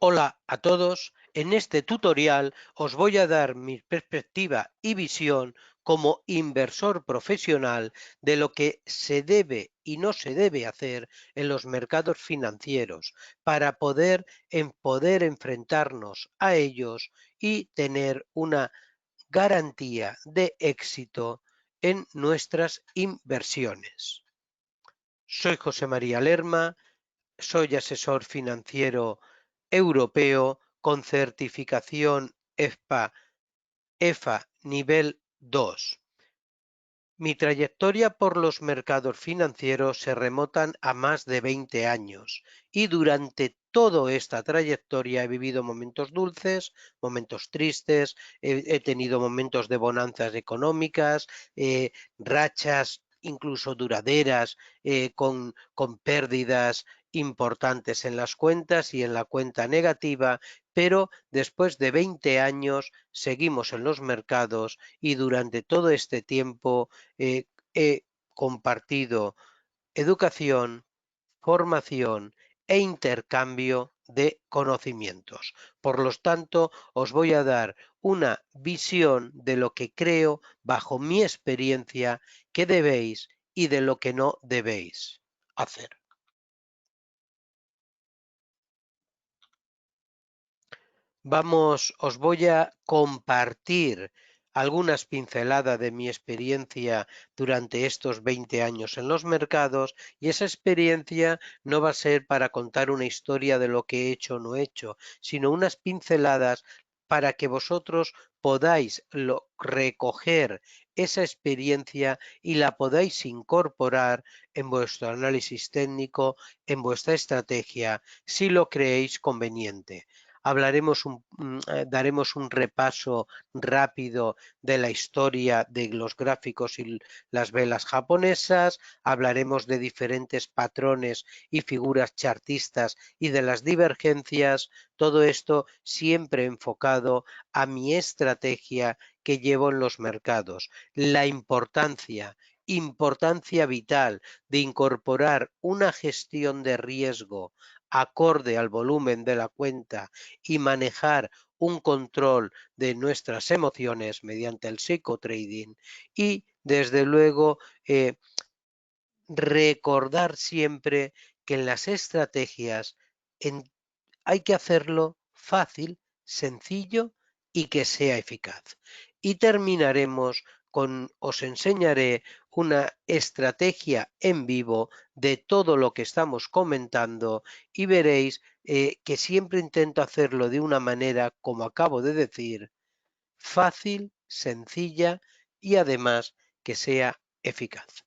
Hola a todos, en este tutorial os voy a dar mi perspectiva y visión como inversor profesional de lo que se debe y no se debe hacer en los mercados financieros para poder enfrentarnos a ellos y tener una garantía de éxito en nuestras inversiones. Soy José María Lerma. Soy asesor financiero europeo con certificación EFA nivel 2. Mi trayectoria por los mercados financieros se remontan a más de 20 años y durante toda esta trayectoria he vivido momentos dulces, momentos tristes, he tenido momentos de bonanzas económicas, rachas incluso duraderas, con pérdidas importantes en las cuentas y en la cuenta negativa, pero después de 20 años seguimos en los mercados y durante todo este tiempo he compartido educación, formación e intercambio de conocimientos. Por lo tanto, os voy a dar una visión de lo que creo bajo mi experiencia que debéis y de lo que no debéis hacer. Os voy a compartir algunas pinceladas de mi experiencia durante estos 20 años en los mercados y esa experiencia no va a ser para contar una historia de lo que he hecho o no he hecho, sino unas pinceladas para que vosotros podáis recoger esa experiencia y la podáis incorporar en vuestro análisis técnico, en vuestra estrategia, si lo creéis conveniente. Daremos un repaso rápido de la historia de los gráficos y las velas japonesas, hablaremos de diferentes patrones y figuras chartistas y de las divergencias, todo esto siempre enfocado a mi estrategia que llevo en los mercados. La importancia vital de incorporar una gestión de riesgo acorde al volumen de la cuenta y manejar un control de nuestras emociones mediante el psicotrading y, desde luego, recordar siempre que en las estrategias hay que hacerlo fácil, sencillo y que sea eficaz. Y terminaremos os enseñaré una estrategia en vivo de todo lo que estamos comentando y veréis que siempre intento hacerlo de una manera, como acabo de decir, fácil, sencilla y además que sea eficaz.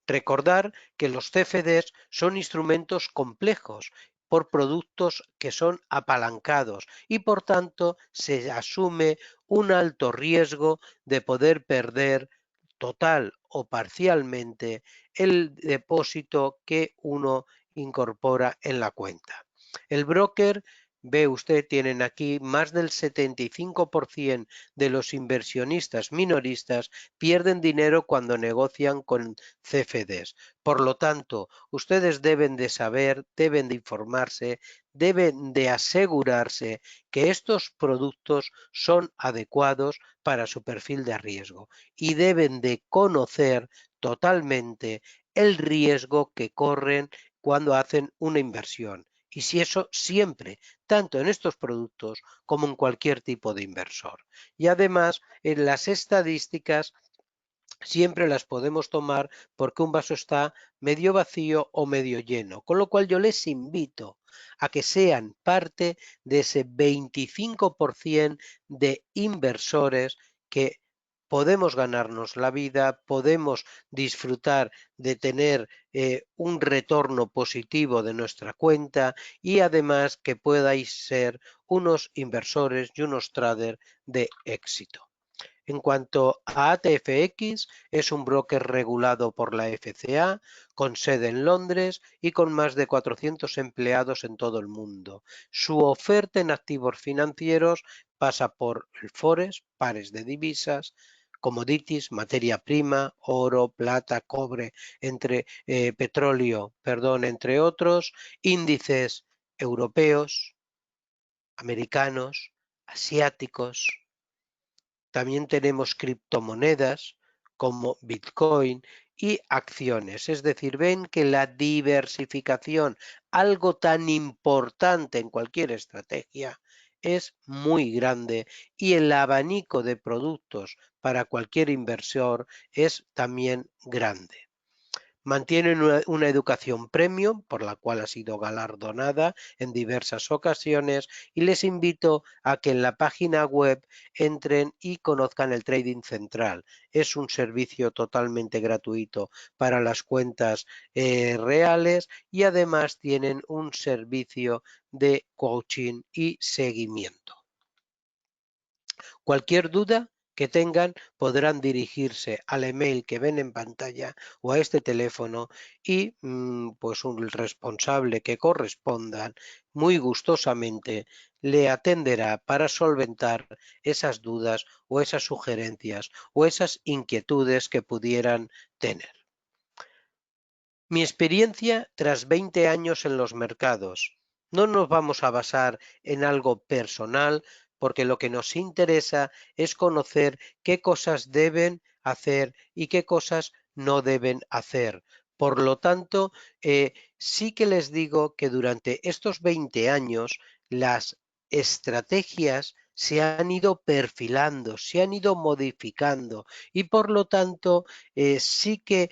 Recordar que los CFDs son instrumentos complejos por productos que son apalancados y por tanto se asume un alto riesgo de poder perder total o parcialmente el depósito que uno incorpora en la cuenta. El broker, ve usted, tienen aquí más del 75% de los inversionistas minoristas pierden dinero cuando negocian con CFDs. Por lo tanto, ustedes deben de saber, deben de informarse, deben de asegurarse que estos productos son adecuados para su perfil de riesgo y deben de conocer totalmente el riesgo que corren cuando hacen una inversión. Y si eso siempre, tanto en estos productos como en cualquier tipo de inversor. Y además, en las estadísticas siempre las podemos tomar porque un vaso está medio vacío o medio lleno, con lo cual yo les invito a que sean parte de ese 25% de inversores que podemos ganarnos la vida, podemos disfrutar de tener un retorno positivo de nuestra cuenta y además que podáis ser unos inversores y unos traders de éxito. En cuanto a ATFX, es un broker regulado por la FCA, con sede en Londres y con más de 400 empleados en todo el mundo. Su oferta en activos financieros pasa por el Forex, pares de divisas, commodities, materia prima, oro, plata, cobre, petróleo, entre otros, índices europeos, americanos, asiáticos. También tenemos criptomonedas como Bitcoin y acciones. Es decir, ven que la diversificación, algo tan importante en cualquier estrategia, es muy grande y el abanico de productos para cualquier inversor es también grande. Mantienen una educación premium, por la cual ha sido galardonada en diversas ocasiones, y les invito a que en la página web entren y conozcan el Trading Central. Es un servicio totalmente gratuito para las cuentas reales y además tienen un servicio de coaching y seguimiento. Cualquier duda que tengan podrán dirigirse al email que ven en pantalla o a este teléfono y pues un responsable que correspondan muy gustosamente le atenderá para solventar esas dudas o esas sugerencias o esas inquietudes que pudieran tener. Mi experiencia tras 20 años en los mercados. No nos vamos a basar en algo personal porque lo que nos interesa es conocer qué cosas deben hacer y qué cosas no deben hacer. Por lo tanto, sí que les digo que durante estos 20 años las estrategias se han ido perfilando, se han ido modificando y por lo tanto sí que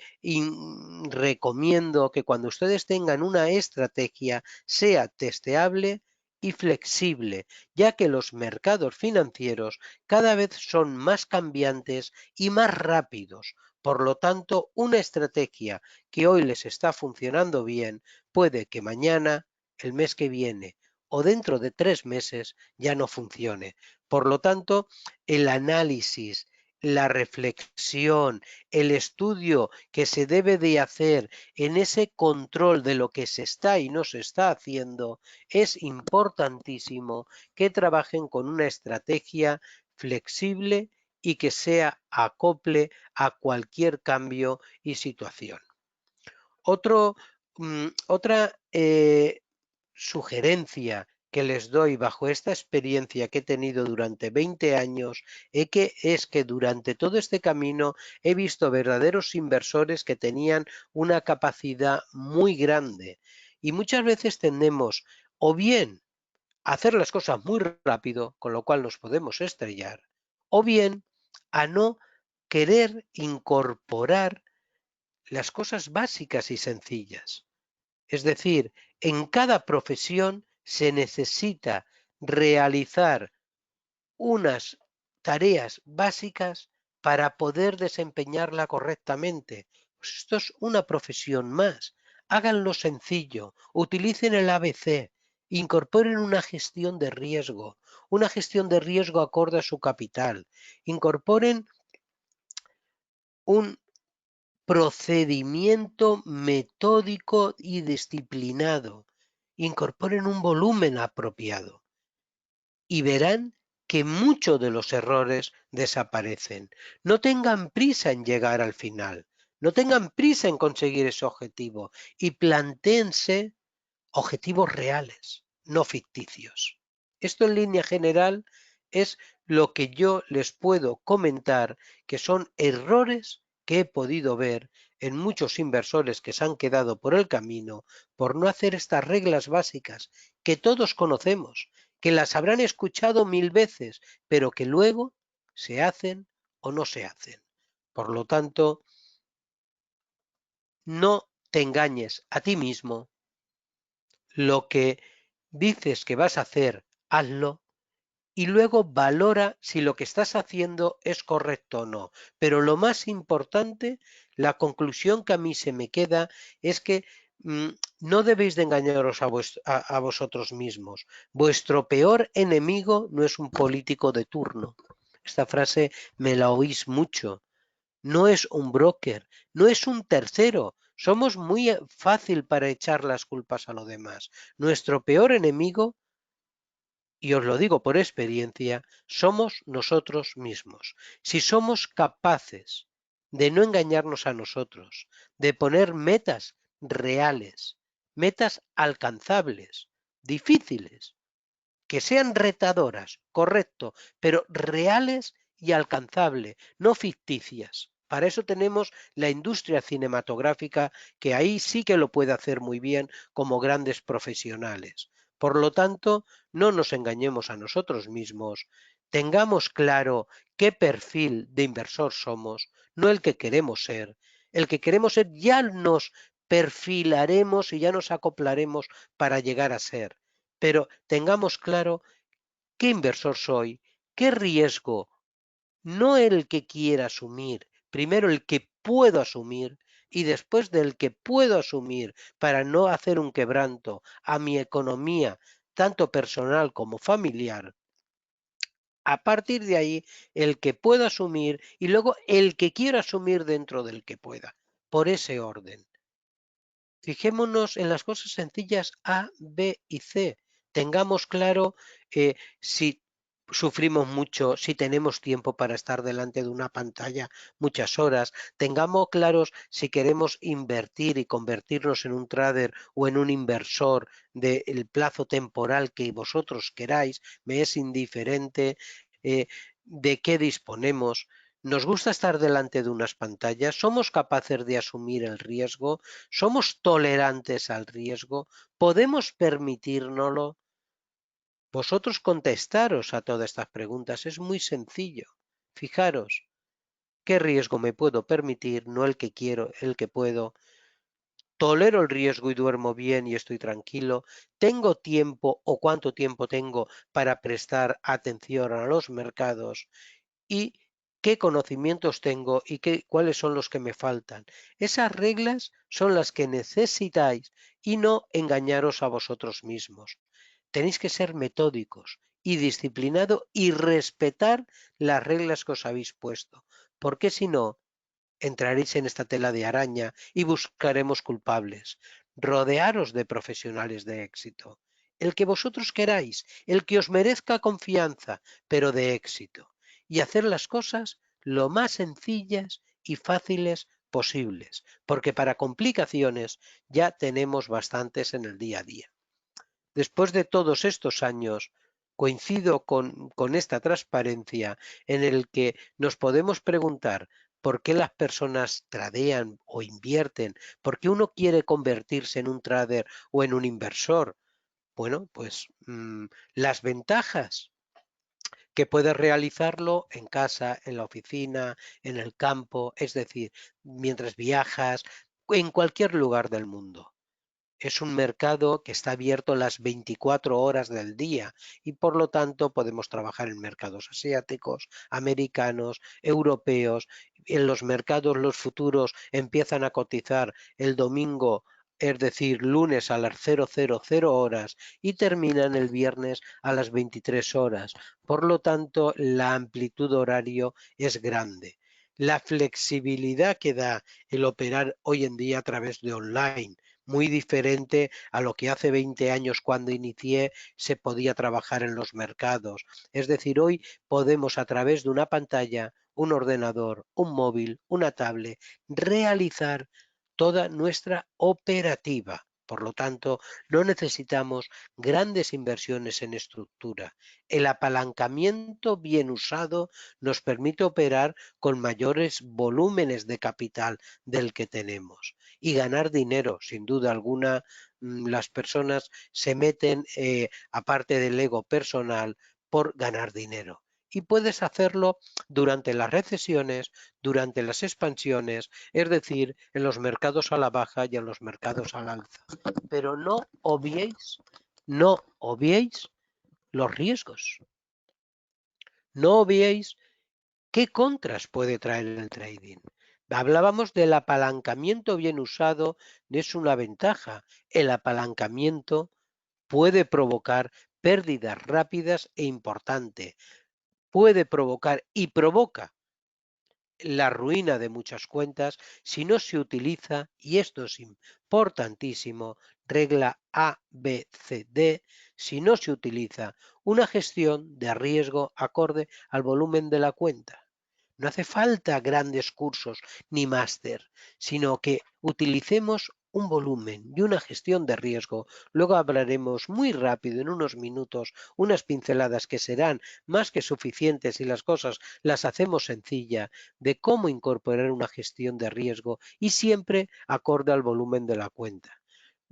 recomiendo que cuando ustedes tengan una estrategia sea testeable y flexible, ya que los mercados financieros cada vez son más cambiantes y más rápidos. Por lo tanto, una estrategia que hoy les está funcionando bien puede que mañana, el mes que viene o dentro de 3 meses ya no funcione. Por lo tanto, el análisis, la reflexión, el estudio que se debe de hacer en ese control de lo que se está y no se está haciendo, es importantísimo que trabajen con una estrategia flexible y que sea acople a cualquier cambio y situación. Otra sugerencia que les doy bajo esta experiencia que he tenido durante 20 años es que durante todo este camino he visto verdaderos inversores que tenían una capacidad muy grande y muchas veces tendemos o bien a hacer las cosas muy rápido, con lo cual nos podemos estrellar, o bien a no querer incorporar las cosas básicas y sencillas. Es decir, en cada profesión se necesita realizar unas tareas básicas para poder desempeñarla correctamente. Pues esto es una profesión más. Háganlo sencillo, utilicen el ABC, incorporen una gestión de riesgo acorde a su capital, incorporen un procedimiento metódico y disciplinado. Incorporen un volumen apropiado y verán que muchos de los errores desaparecen. No tengan prisa en llegar al final, no tengan prisa en conseguir ese objetivo y plantéense objetivos reales, no ficticios. Esto en línea general es lo que yo les puedo comentar, que son errores que he podido ver en muchos inversores que se han quedado por el camino por no hacer estas reglas básicas que todos conocemos, que las habrán escuchado 1000 veces, pero que luego se hacen o no se hacen. Por lo tanto, no te engañes a ti mismo. Lo que dices que vas a hacer, hazlo y luego valora si lo que estás haciendo es correcto o no. Pero lo más importante, la conclusión que a mí se me queda es que no debéis de engañaros a vosotros mismos. Vuestro peor enemigo no es un político de turno. Esta frase me la oís mucho. No es un broker, no es un tercero. Somos muy fácil para echar las culpas a lo demás. Nuestro peor enemigo, y os lo digo por experiencia, somos nosotros mismos. Si somos capaces de no engañarnos a nosotros, de poner metas reales, metas alcanzables, difíciles, que sean retadoras, correcto, pero reales y alcanzables, no ficticias. Para eso tenemos la industria cinematográfica, que ahí sí que lo puede hacer muy bien como grandes profesionales. Por lo tanto, no nos engañemos a nosotros mismos, tengamos claro qué perfil de inversor somos, no el que queremos ser. El que queremos ser ya nos perfilaremos y ya nos acoplaremos para llegar a ser. Pero tengamos claro qué inversor soy, qué riesgo, no el que quiera asumir, primero el que puedo asumir y después del que puedo asumir para no hacer un quebranto a mi economía, tanto personal como familiar. A partir de ahí, el que puedo asumir y luego el que quiero asumir dentro del que pueda, por ese orden. Fijémonos en las cosas sencillas A, B y C. Tengamos claro si sufrimos mucho, si tenemos tiempo para estar delante de una pantalla muchas horas. Tengamos claros si queremos invertir y convertirnos en un trader o en un inversor del plazo temporal que vosotros queráis. Me es indiferente de qué disponemos. ¿Nos gusta estar delante de unas pantallas? ¿Somos capaces de asumir el riesgo? ¿Somos tolerantes al riesgo? ¿Podemos permitírnoslo? Vosotros contestaros a todas estas preguntas. Es muy sencillo. Fijaros, ¿qué riesgo me puedo permitir? No el que quiero, el que puedo. Tolero el riesgo y duermo bien y estoy tranquilo. ¿Tengo tiempo o cuánto tiempo tengo para prestar atención a los mercados? Y qué conocimientos tengo y cuáles son los que me faltan. Esas reglas son las que necesitáis y no engañaros a vosotros mismos. Tenéis que ser metódicos y disciplinados y respetar las reglas que os habéis puesto, porque si no, entraréis en esta tela de araña y buscaremos culpables. Rodearos de profesionales de éxito, el que vosotros queráis, el que os merezca confianza, pero de éxito, y hacer las cosas lo más sencillas y fáciles posibles, porque para complicaciones ya tenemos bastantes en el día a día. Después de todos estos años, coincido con esta transparencia en el que nos podemos preguntar por qué las personas tradean o invierten, por qué uno quiere convertirse en un trader o en un inversor. Bueno, pues las ventajas que puedes realizarlo en casa, en la oficina, en el campo, es decir, mientras viajas, en cualquier lugar del mundo. Es un mercado que está abierto las 24 horas del día y por lo tanto podemos trabajar en mercados asiáticos, americanos, europeos. En los mercados los futuros empiezan a cotizar el domingo, es decir, lunes a las 0000 horas y terminan el viernes a las 23 horas. Por lo tanto, la amplitud horario es grande. La flexibilidad que da el operar hoy en día a través de online, muy diferente a lo que hace 20 años cuando inicié se podía trabajar en los mercados. Es decir, hoy podemos a través de una pantalla, un ordenador, un móvil, una tablet, realizar toda nuestra operativa. Por lo tanto, no necesitamos grandes inversiones en estructura. El apalancamiento bien usado nos permite operar con mayores volúmenes de capital del que tenemos y ganar dinero. Sin duda alguna, las personas se meten, aparte del ego personal, por ganar dinero. Y puedes hacerlo durante las recesiones, durante las expansiones, es decir, en los mercados a la baja y en los mercados al alza. Pero no obviéis los riesgos. No obviéis ¿qué contras puede traer el trading? Hablábamos del apalancamiento bien usado, es una ventaja. El apalancamiento puede provocar pérdidas rápidas e importantes. Puede provocar y provoca la ruina de muchas cuentas si no se utiliza, y esto es importantísimo, regla A, B, C, D, si no se utiliza una gestión de riesgo acorde al volumen de la cuenta. No hace falta grandes cursos ni máster, sino que utilicemos un volumen y una gestión de riesgo. Luego hablaremos muy rápido, en unos minutos, unas pinceladas que serán más que suficientes si las cosas las hacemos sencilla, de cómo incorporar una gestión de riesgo y siempre acorde al volumen de la cuenta.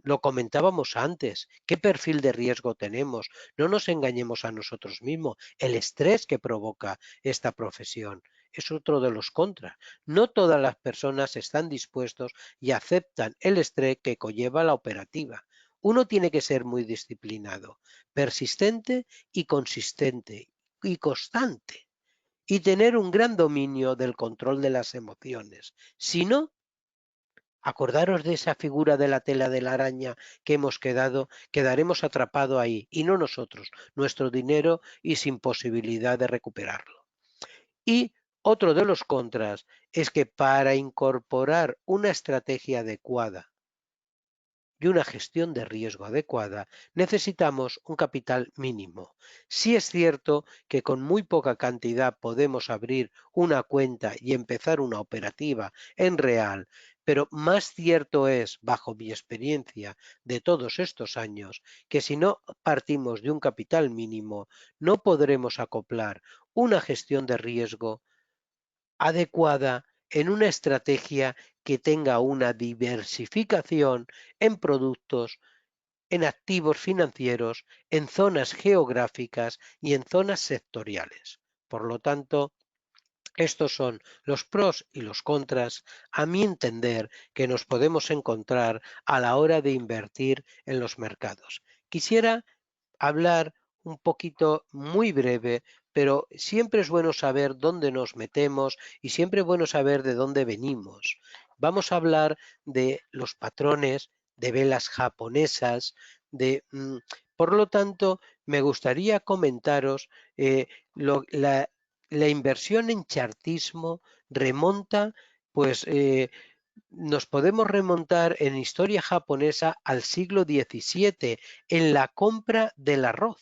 Lo comentábamos antes, ¿qué perfil de riesgo tenemos? No nos engañemos a nosotros mismos. El estrés que provoca esta profesión es otro de los contras. No todas las personas están dispuestos y aceptan el estrés que conlleva la operativa. Uno tiene que ser muy disciplinado, persistente y consistente y constante y tener un gran dominio del control de las emociones. Si no, acordaros de esa figura de la tela de la araña que hemos quedaremos atrapados ahí, y no nosotros, nuestro dinero y sin posibilidad de recuperarlo. Y otro de los contras es que para incorporar una estrategia adecuada y una gestión de riesgo adecuada, necesitamos un capital mínimo. Sí es cierto que con muy poca cantidad podemos abrir una cuenta y empezar una operativa en real, pero más cierto es, bajo mi experiencia de todos estos años, que si no partimos de un capital mínimo, no podremos acoplar una gestión de riesgo adecuada en una estrategia que tenga una diversificación en productos, en activos financieros, en zonas geográficas y en zonas sectoriales. Por lo tanto, estos son los pros y los contras, a mi entender, que nos podemos encontrar a la hora de invertir en los mercados. Quisiera hablar un poquito muy breve, pero siempre es bueno saber dónde nos metemos y siempre es bueno saber de dónde venimos. Vamos a hablar de los patrones de velas japonesas, por lo tanto, me gustaría comentaros la inversión en chartismo remonta, pues nos podemos remontar en historia japonesa al siglo XVII, en la compra del arroz.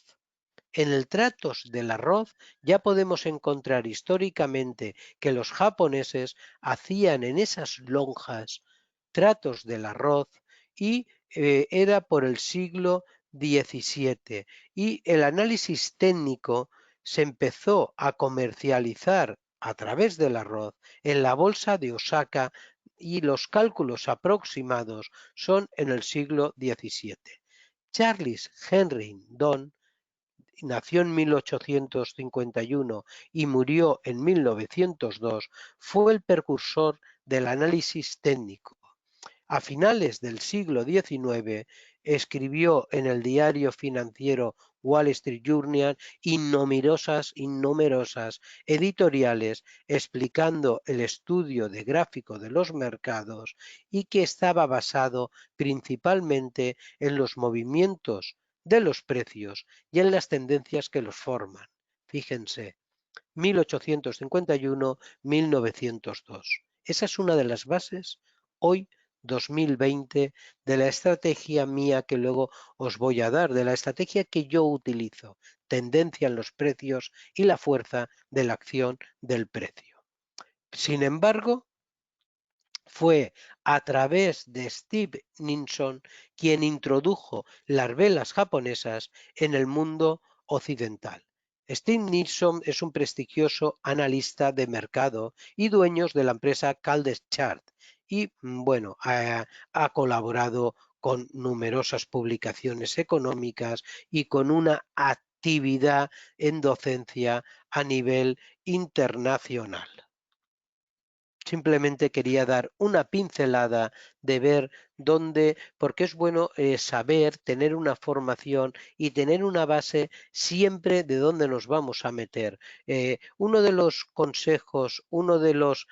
En el tratos del arroz ya podemos encontrar históricamente que los japoneses hacían en esas lonjas tratos del arroz y era por el siglo XVII. Y el análisis técnico se empezó a comercializar a través del arroz en la bolsa de Osaka y los cálculos aproximados son en el siglo XVII. Charles Henry Don nació en 1851 y murió en 1902, fue el precursor del análisis técnico. A finales del siglo XIX escribió en el diario financiero Wall Street Journal innumerosas editoriales explicando el estudio de gráfico de los mercados y que estaba basado principalmente en los movimientos de los precios y en las tendencias que los forman. Fíjense, 1851-1902. Esa es una de las bases hoy 2020 de la estrategia mía que luego os voy a dar, de la estrategia que yo utilizo, tendencia en los precios y la fuerza de la acción del precio. Sin embargo, fue a través de Steve Ninson quien introdujo las velas japonesas en el mundo occidental. Steve Ninson es un prestigioso analista de mercado y dueño de la empresa Caldes Chart y bueno, ha colaborado con numerosas publicaciones económicas y con una actividad en docencia a nivel internacional. Simplemente quería dar una pincelada de ver dónde, porque es bueno saber, tener una formación y tener una base siempre de dónde nos vamos a meter. Uno de los consejos, uno de los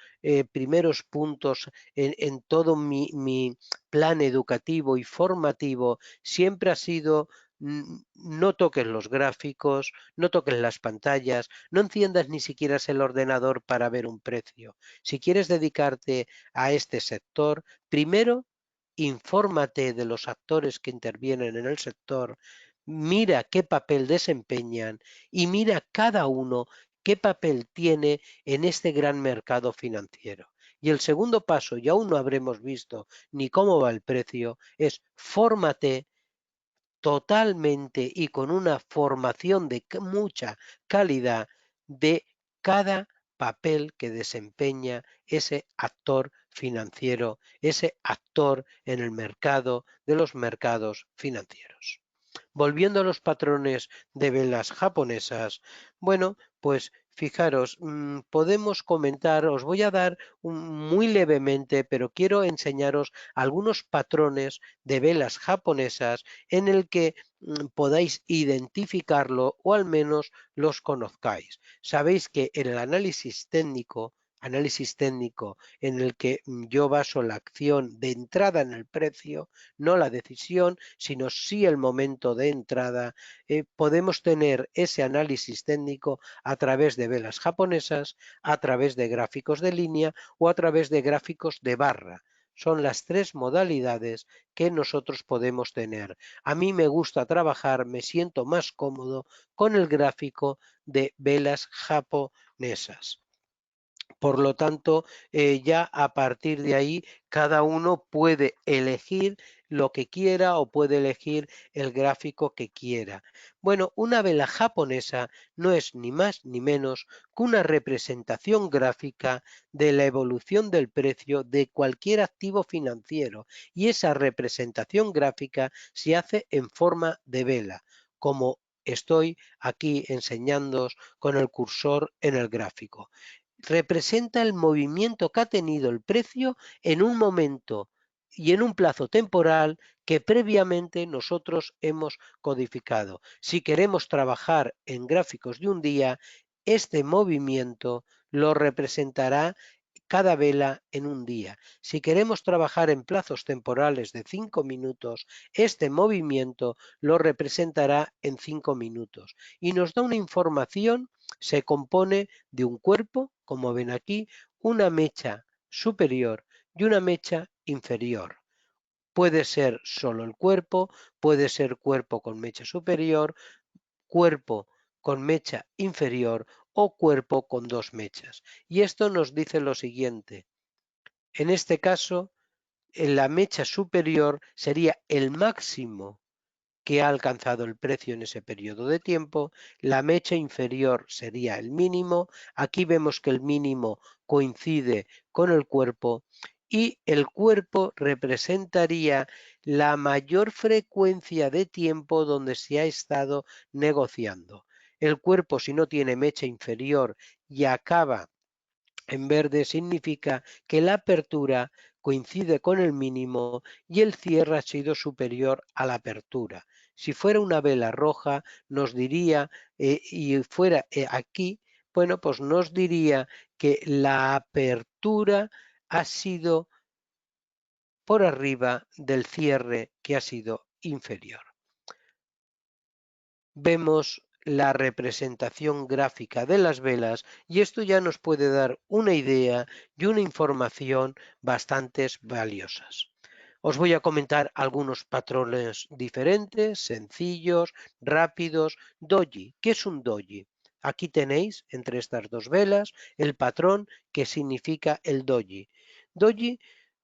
primeros puntos en todo mi plan educativo y formativo siempre ha sido no toques los gráficos, no toques las pantallas, no enciendas ni siquiera el ordenador para ver un precio. Si quieres dedicarte a este sector, primero infórmate de los actores que intervienen en el sector, mira qué papel desempeñan y mira cada uno qué papel tiene en este gran mercado financiero. Y el segundo paso, y aún no habremos visto ni cómo va el precio, es fórmate totalmente y con una formación de mucha calidad de cada papel que desempeña ese actor financiero, ese actor en el mercado de los mercados financieros. Volviendo a los patrones de velas japonesas, bueno, pues fijaros, podemos comentar, os voy a dar muy levemente, pero quiero enseñaros algunos patrones de velas japonesas en el que podáis identificarlo o al menos los conozcáis. Sabéis que en el análisis técnico en el que yo baso la acción de entrada en el precio, no la decisión, sino sí el momento de entrada, podemos tener ese análisis técnico a través de velas japonesas, a través de gráficos de línea o a través de gráficos de barra. Son las tres modalidades que nosotros podemos tener. A mí me gusta trabajar, me siento más cómodo con el gráfico de velas japonesas. Por lo tanto, ya a partir de ahí cada uno puede elegir lo que quiera o puede elegir el gráfico que quiera. Bueno, una vela japonesa no es ni más ni menos que una representación gráfica de la evolución del precio de cualquier activo financiero y esa representación gráfica se hace en forma de vela, como estoy aquí enseñándoos con el cursor en el gráfico. Representa el movimiento que ha tenido el precio en un momento y en un plazo temporal que previamente nosotros hemos codificado. Si queremos trabajar en gráficos de un día, este movimiento lo representará cada vela en un día. Si queremos trabajar en plazos temporales de 5 minutos, este movimiento lo representará en 5 minutos y nos da una información. Se compone de un cuerpo, como ven aquí, una mecha superior y una mecha inferior. Puede ser solo el cuerpo, puede ser cuerpo con mecha superior, cuerpo con mecha inferior o cuerpo con dos mechas. Y esto nos dice lo siguiente. En este caso, en la mecha superior sería el máximo que ha alcanzado el precio en ese periodo de tiempo, la mecha inferior sería el mínimo, aquí vemos que el mínimo coincide con el cuerpo y el cuerpo representaría la mayor frecuencia de tiempo donde se ha estado negociando. El cuerpo, si no tiene mecha inferior y acaba en verde, significa que la apertura coincide con el mínimo y el cierre ha sido superior a la apertura. Si fuera una vela roja, nos diría, y fuera aquí, bueno, pues nos diría que la apertura ha sido por arriba del cierre que ha sido inferior. Vemos la representación gráfica de las velas y esto ya nos puede dar una idea y una información bastante valiosas. Os voy a comentar algunos patrones diferentes, sencillos, rápidos. Doji, ¿qué es un doji? Aquí tenéis entre estas dos velas el patrón que significa el doji. Doji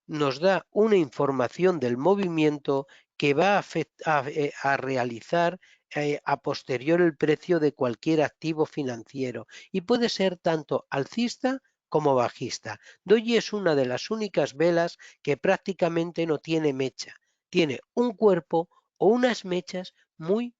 nos da una información del movimiento que va a realizar a posterior el precio de cualquier activo financiero y puede ser tanto alcista como bajista. Doji es una de las únicas velas que prácticamente no tiene mecha. Tiene un cuerpo o unas mechas muy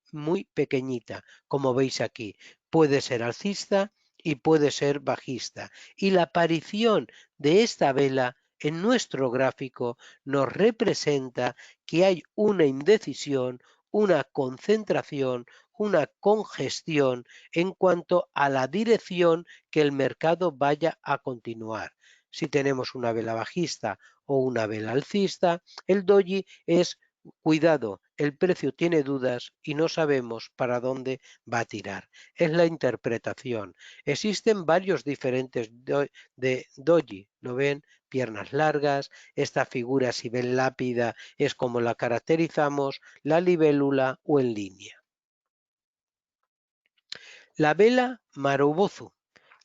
pequeñita, como veis aquí. Puede ser alcista y puede ser bajista. Y la aparición de esta vela en nuestro gráfico nos representa que hay una indecisión, una concentración, una congestión en cuanto a la dirección que el mercado vaya a continuar. Si tenemos una vela bajista o una vela alcista, el doji es cuidado, el precio tiene dudas y no sabemos para dónde va a tirar. Es la interpretación. Existen varios diferentes de doji, ¿lo ven? Piernas largas, esta figura si ven lápida es como la caracterizamos, la libélula o en línea. La vela Marubozu.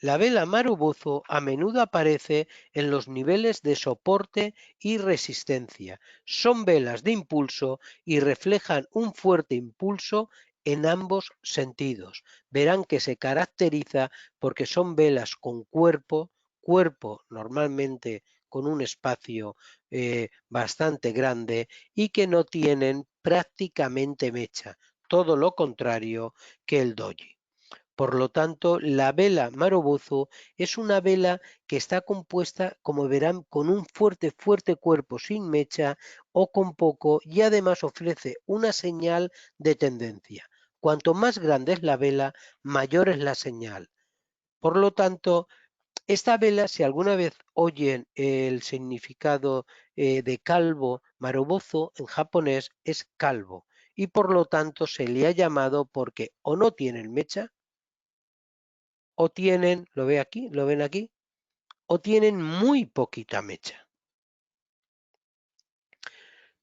La vela Marubozu a menudo aparece en los niveles de soporte y resistencia. Son velas de impulso y reflejan un fuerte impulso en ambos sentidos. Verán que se caracteriza porque son velas con cuerpo normalmente con un espacio bastante grande y que no tienen prácticamente mecha, todo lo contrario que el doji. Por lo tanto, la vela Marubozu es una vela que está compuesta, como verán, con un fuerte cuerpo sin mecha o con poco y además ofrece una señal de tendencia. Cuanto más grande es la vela, mayor es la señal. Por lo tanto, esta vela, si alguna vez oyen el significado de calvo, Marubozu en japonés es calvo y por lo tanto se le ha llamado porque o no tienen mecha o tienen, lo ve aquí, lo ven aquí, o tienen muy poquita mecha.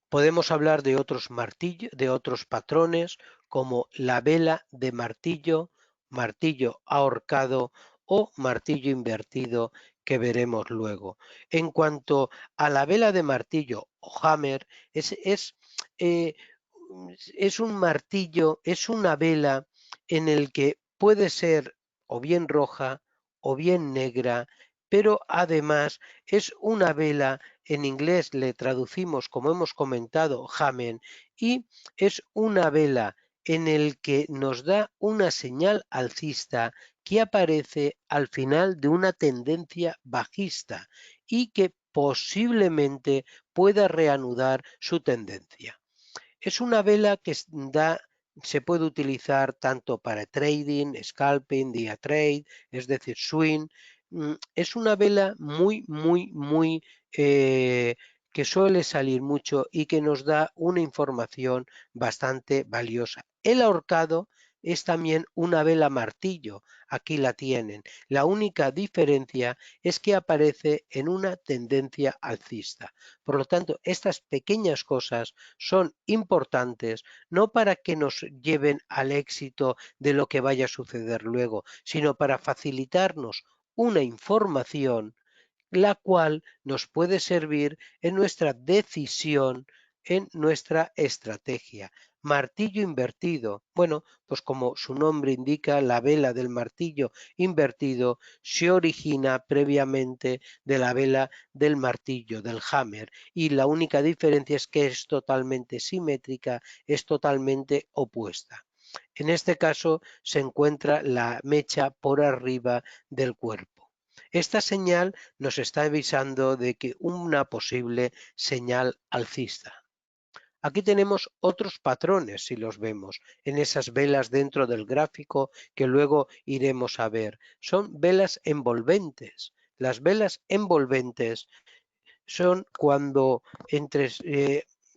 Podemos hablar de otros martillos, de otros patrones como la vela de martillo, martillo ahorcado o martillo invertido que veremos luego. En cuanto a la vela de martillo o hammer, eh, es un martillo, es una vela en el que puede ser o bien roja o bien negra, pero además es una vela, en inglés le traducimos, como hemos comentado, hammer, y es una vela en el que nos da una señal alcista que aparece al final de una tendencia bajista y que posiblemente pueda reanudar su tendencia. Es una vela que se puede utilizar tanto para trading, scalping, día trade, es decir, swing. Es una vela muy que suele salir mucho y que nos da una información bastante valiosa. El ahorcado es también una vela martillo. Aquí la tienen. La única diferencia es que aparece en una tendencia alcista. Por lo tanto, estas pequeñas cosas son importantes no para que nos lleven al éxito de lo que vaya a suceder luego, sino para facilitarnos una información la cual nos puede servir en nuestra decisión, en nuestra estrategia. Martillo invertido. Bueno, pues como su nombre indica, la vela del martillo invertido se origina previamente de la vela del martillo, del hammer, y la única diferencia es que es totalmente simétrica, es totalmente opuesta. En este caso se encuentra la mecha por arriba del cuerpo. Esta señal nos está avisando de que una posible señal alcista. Aquí tenemos otros patrones, si los vemos, en esas velas dentro del gráfico que luego iremos a ver. Son velas envolventes. Las velas envolventes son cuando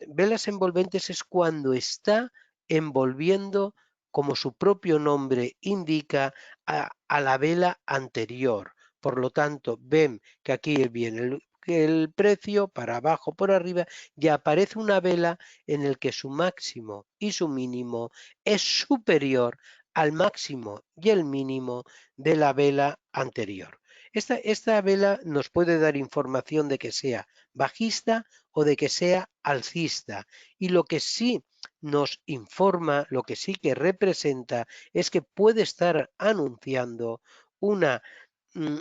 velas envolventes es cuando está envolviendo, como su propio nombre indica, a la vela anterior. Por lo tanto, ven que aquí viene el precio para abajo, por arriba, y aparece una vela en el que su máximo y su mínimo es superior al máximo y el mínimo de la vela anterior. Esta vela nos puede dar información de que sea bajista o de que sea alcista. Y lo que sí nos informa, lo que sí que representa, es que puede estar anunciando una mm,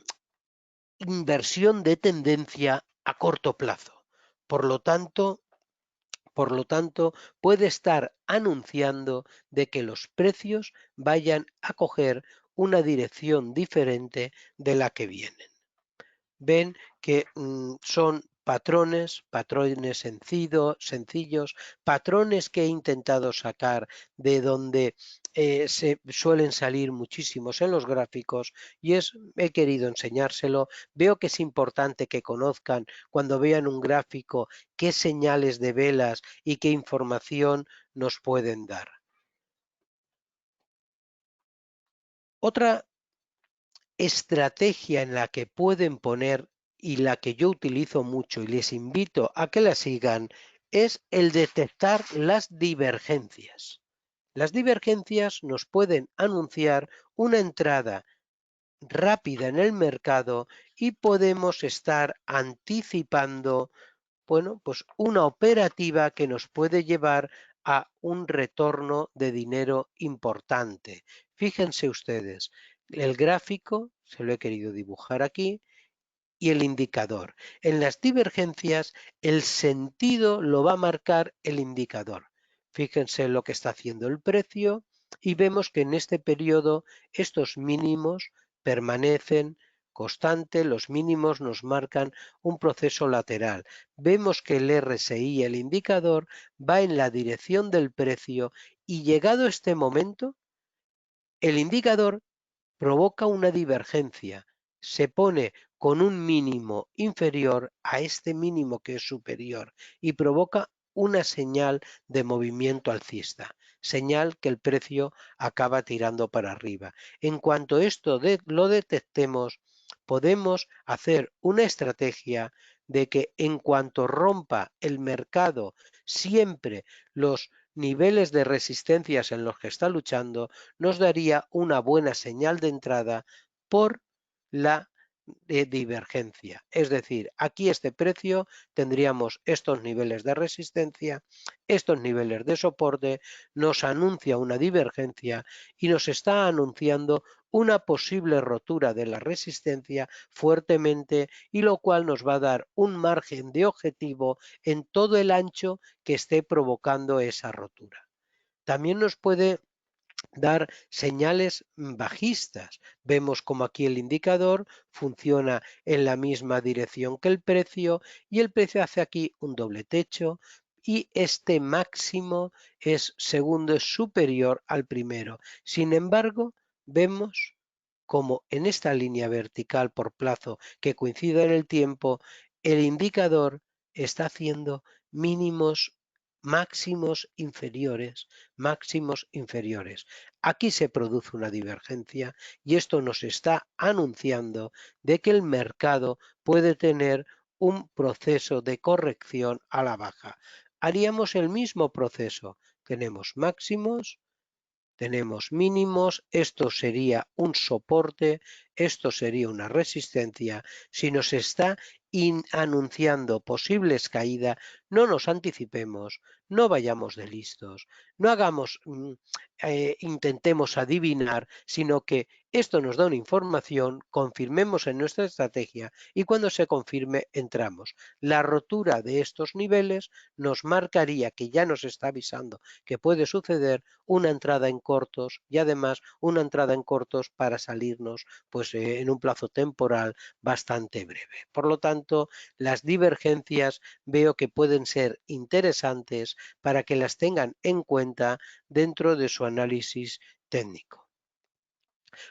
inversión de tendencia a corto plazo. Por lo tanto, puede estar anunciando de que los precios vayan a coger una dirección diferente de la que vienen. Ven que son patrones sencillos, patrones que he intentado sacar de donde se suelen salir muchísimos en los gráficos y he querido enseñárselo. Veo que es importante que conozcan cuando vean un gráfico qué señales de velas y qué información nos pueden dar. Otra estrategia en la que pueden poner y la que yo utilizo mucho y les invito a que la sigan es el detectar las divergencias. Las divergencias nos pueden anunciar una entrada rápida en el mercado y podemos estar anticipando, bueno, pues una operativa que nos puede llevar a un retorno de dinero importante. Fíjense ustedes, el gráfico, se lo he querido dibujar aquí, y el indicador. En las divergencias, el sentido lo va a marcar el indicador. Fíjense lo que está haciendo el precio y vemos que en este periodo estos mínimos permanecen constantes, los mínimos nos marcan un proceso lateral. Vemos que el RSI, el indicador, va en la dirección del precio y llegado este momento, el indicador provoca una divergencia, se pone con un mínimo inferior a este mínimo que es superior y provoca una señal de movimiento alcista, señal que el precio acaba tirando para arriba. En cuanto esto lo detectemos, podemos hacer una estrategia de que en cuanto rompa el mercado siempre los niveles de resistencias en los que está luchando, nos daría una buena señal de entrada por la divergencia. Es decir, aquí este precio tendríamos estos niveles de resistencia, estos niveles de soporte, nos anuncia una divergencia y nos está anunciando una posible rotura de la resistencia fuertemente y lo cual nos va a dar un margen de objetivo en todo el ancho que esté provocando esa rotura. También nos puede dar señales bajistas. Vemos como aquí el indicador funciona en la misma dirección que el precio y el precio hace aquí un doble techo y este máximo segundo es superior al primero. Sin embargo, vemos como en esta línea vertical por plazo que coincide en el tiempo, el indicador está haciendo mínimos máximos inferiores. Aquí se produce una divergencia y esto nos está anunciando de que el mercado puede tener un proceso de corrección a la baja. Haríamos el mismo proceso. Tenemos máximos, tenemos mínimos, esto sería un soporte, esto sería una resistencia. Si nos está anunciando posibles caídas, no nos anticipemos, no vayamos de listos, no intentemos adivinar, sino que esto nos da una información, confirmemos en nuestra estrategia y cuando se confirme entramos. La rotura de estos niveles nos marcaría que ya nos está avisando que puede suceder una entrada en cortos y además una entrada en cortos para salirnos pues en un plazo temporal bastante breve. Por lo tanto, las divergencias veo que pueden ser interesantes para que las tengan en cuenta dentro de su análisis técnico.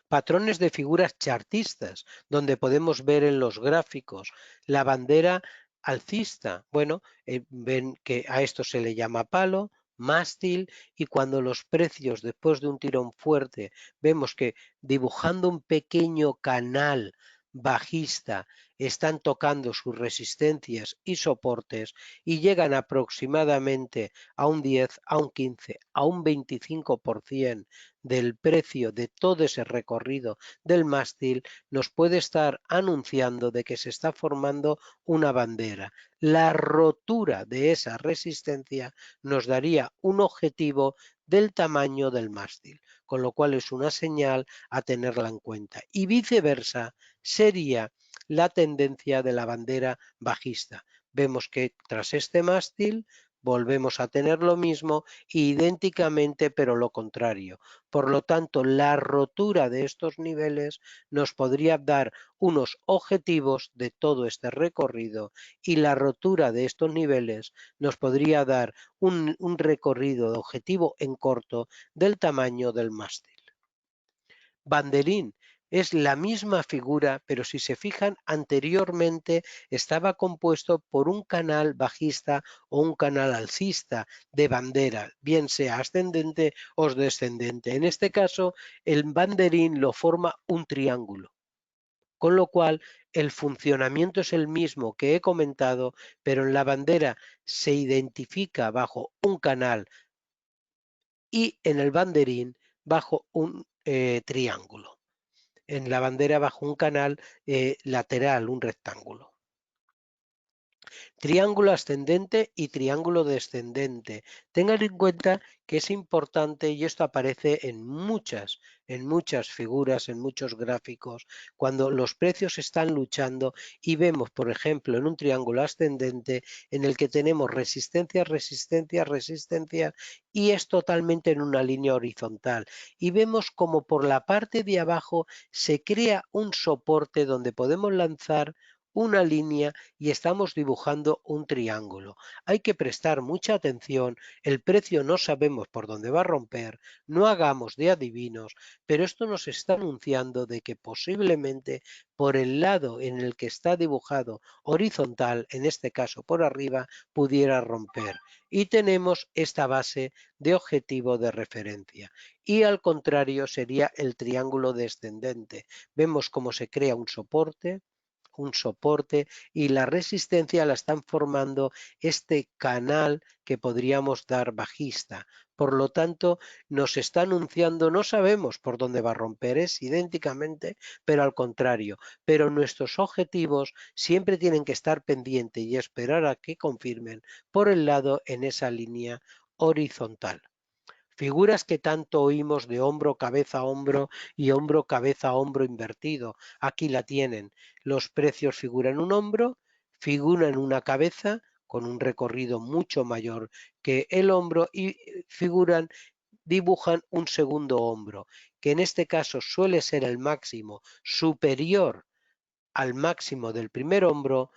Patrones de figuras chartistas, donde podemos ver en los gráficos la bandera alcista. Bueno, ven que a esto se le llama palo, mástil, y cuando los precios después de un tirón fuerte vemos que dibujando un pequeño canal bajista están tocando sus resistencias y soportes y llegan aproximadamente a un 10, a un 15, a un 25% del precio de todo ese recorrido del mástil, nos puede estar anunciando de que se está formando una bandera. La rotura de esa resistencia nos daría un objetivo del tamaño del mástil, con lo cual es una señal a tenerla en cuenta. Y viceversa sería la tendencia de la bandera bajista. Vemos que tras este mástil volvemos a tener lo mismo idénticamente, pero lo contrario. Por lo tanto, la rotura de estos niveles nos podría dar unos objetivos de todo este recorrido y la rotura de estos niveles nos podría dar un recorrido de objetivo en corto del tamaño del mástil. Banderín es la misma figura, pero si se fijan, anteriormente estaba compuesto por un canal bajista o un canal alcista de bandera, bien sea ascendente o descendente. En este caso, el banderín lo forma un triángulo, con lo cual el funcionamiento es el mismo que he comentado, pero en la bandera se identifica bajo un canal y en el banderín bajo un triángulo. en la bandera bajo un canal lateral, un rectángulo. Triángulo ascendente y triángulo descendente. Tengan en cuenta que es importante y esto aparece en muchas figuras, en muchos gráficos, cuando los precios están luchando y vemos, por ejemplo, en un triángulo ascendente en el que tenemos resistencia, resistencia, resistencia y es totalmente en una línea horizontal. Y vemos como por la parte de abajo se crea un soporte donde podemos lanzar una línea y estamos dibujando un triángulo. Hay que prestar mucha atención, el precio no sabemos por dónde va a romper, no hagamos de adivinos, pero esto nos está anunciando de que posiblemente por el lado en el que está dibujado horizontal, en este caso por arriba, pudiera romper. Y tenemos esta base de objetivo de referencia. Y al contrario sería el triángulo descendente. Vemos cómo se crea un soporte y la resistencia la están formando este canal que podríamos dar bajista. Por lo tanto, nos está anunciando, no sabemos por dónde va a romper, es idénticamente, pero al contrario. Pero nuestros objetivos siempre tienen que estar pendientes y esperar a que confirmen por el lado en esa línea horizontal. Figuras que tanto oímos de hombro, cabeza, hombro y hombro, cabeza, hombro invertido. Aquí la tienen. Los precios figuran un hombro, figuran una cabeza con un recorrido mucho mayor que el hombro y dibujan un segundo hombro, que en este caso suele ser el máximo superior al máximo del primer hombro,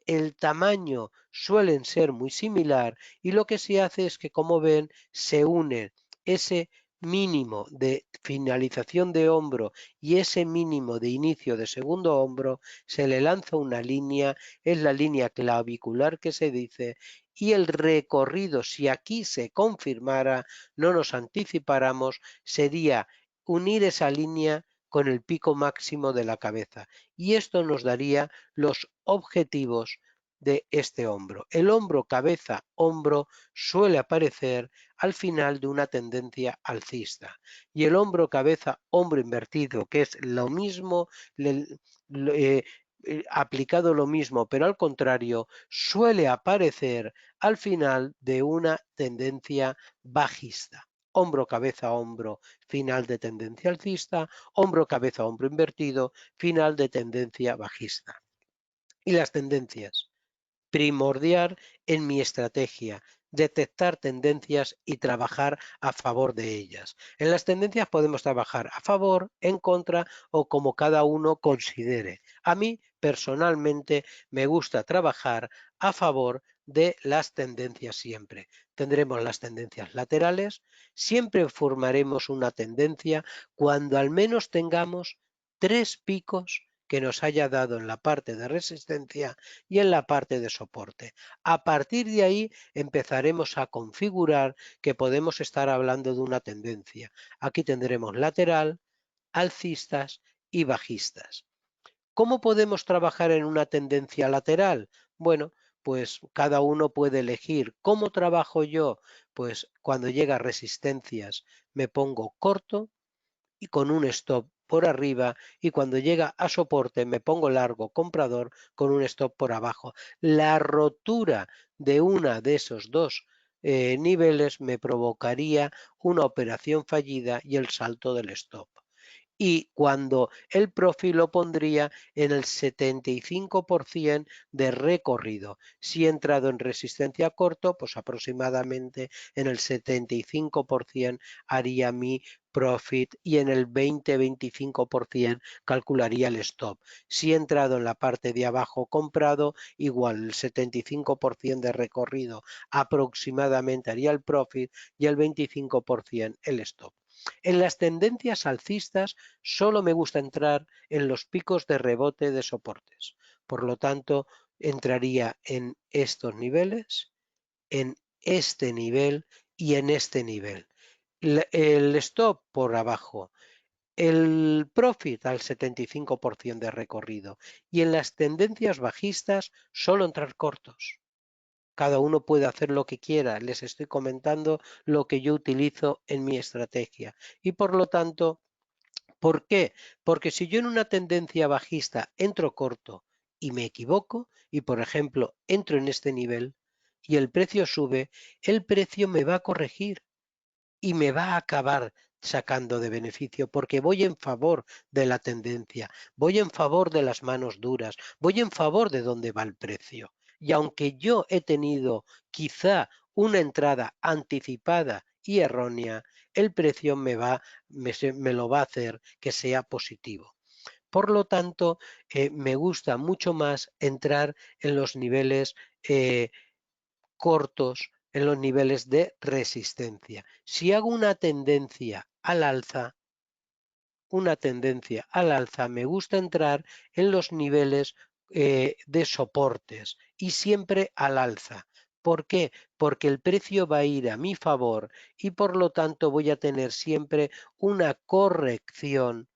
el tamaño suelen ser muy similar y lo que se hace es que, como ven, se une ese mínimo de finalización de hombro y ese mínimo de inicio de segundo hombro, se le lanza una línea, es la línea clavicular que se dice, y el recorrido, si aquí se confirmara, no nos anticipáramos, sería unir esa línea con el pico máximo de la cabeza y esto nos daría los objetivos de este hombro. El hombro, cabeza, hombro suele aparecer al final de una tendencia alcista y el hombro, cabeza, hombro invertido, que es lo mismo, aplicado lo mismo, pero al contrario, suele aparecer al final de una tendencia bajista. Hombro, cabeza, hombro, final de tendencia alcista, hombro, cabeza, hombro invertido, final de tendencia bajista. Y las tendencias. Primordial en mi estrategia, detectar tendencias y trabajar a favor de ellas. En las tendencias podemos trabajar a favor, en contra o como cada uno considere. A mí personalmente me gusta trabajar a favor de las tendencias siempre. Tendremos las tendencias laterales, siempre formaremos una tendencia cuando al menos tengamos tres picos que nos haya dado en la parte de resistencia y en la parte de soporte. A partir de ahí empezaremos a configurar que podemos estar hablando de una tendencia. Aquí tendremos lateral, alcistas y bajistas. ¿Cómo podemos trabajar en una tendencia lateral? Bueno, pues cada uno puede elegir. ¿Cómo trabajo yo? Pues cuando llega a resistencias me pongo corto y con un stop por arriba y cuando llega a soporte me pongo largo comprador con un stop por abajo. La rotura de una de esos dos niveles me provocaría una operación fallida y el salto del stop y cuando el profit lo pondría en el 75% de recorrido. Si he entrado en resistencia corto, pues aproximadamente en el 75% haría mi profit y en el 20-25% calcularía el stop. Si he entrado en la parte de abajo comprado, igual el 75% de recorrido aproximadamente haría el profit y el 25% el stop. En las tendencias alcistas solo me gusta entrar en los picos de rebote de soportes. Por lo tanto, entraría en estos niveles, en este nivel y en este nivel. El stop por abajo, el profit al 75% de recorrido y en las tendencias bajistas solo entrar cortos. Cada uno puede hacer lo que quiera, les estoy comentando lo que yo utilizo en mi estrategia y por lo tanto ¿Por qué? Porque si yo en una tendencia bajista entro corto y me equivoco, y por ejemplo entro en este nivel y el precio sube, el precio me va a corregir y me va a acabar sacando de beneficio porque voy en favor de la tendencia, voy en favor de las manos duras, voy en favor de dónde va el precio. Y aunque yo he tenido quizá una entrada anticipada y errónea, el precio me lo va a hacer que sea positivo. Por lo tanto, me gusta mucho más entrar en los niveles cortos, en los niveles de resistencia. Si hago una tendencia al alza, me gusta entrar en los niveles de soportes y siempre al alza. ¿Por qué? Porque el precio va a ir a mi favor y por lo tanto voy a tener siempre una corrección